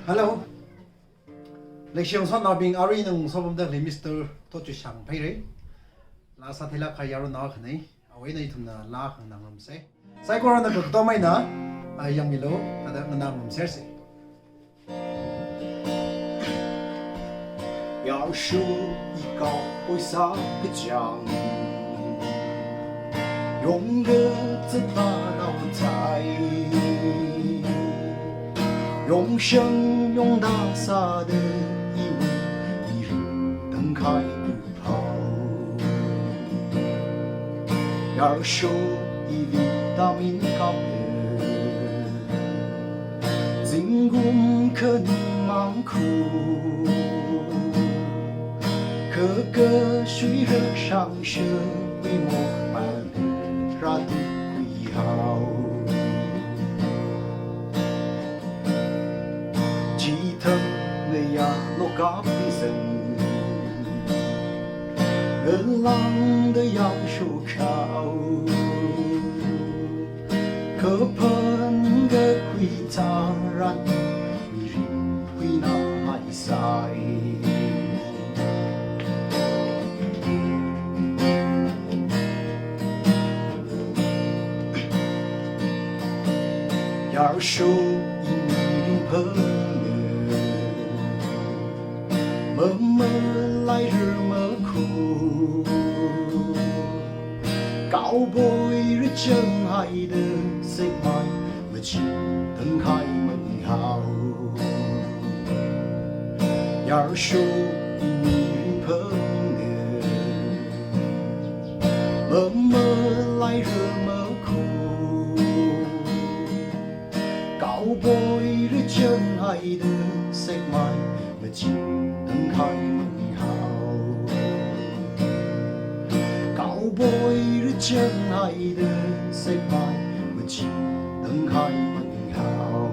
Hello. Leksiong son na bing ari nung sobom da Mr. Tochu Shang Pai Re. La sa thila khayaro na khnai. Awai nai thumna la khang nang lam se. Sai ko na ko to mai na yang milo ada nang lam se se. 要是一高为啥个讲，用个子把脑袋，用生用大洒的衣物，一人等开不跑。要是一维他命高的，尽管可你忙苦。 可个虽热上社会模慢ra tu quy hào chỉ thân người ya nó cáp đi dần ngân lang de yang shu khao cơ phân cái quy ta ran mi rin quy na hai sai 要受一名朋友，默默来日么苦，高博日真爱的色彩，么情等开门好。要受一名朋友，默默来日么苦。 高博日真爱的色彩，么情等开门好。高博日真爱的色彩，么情等开门好。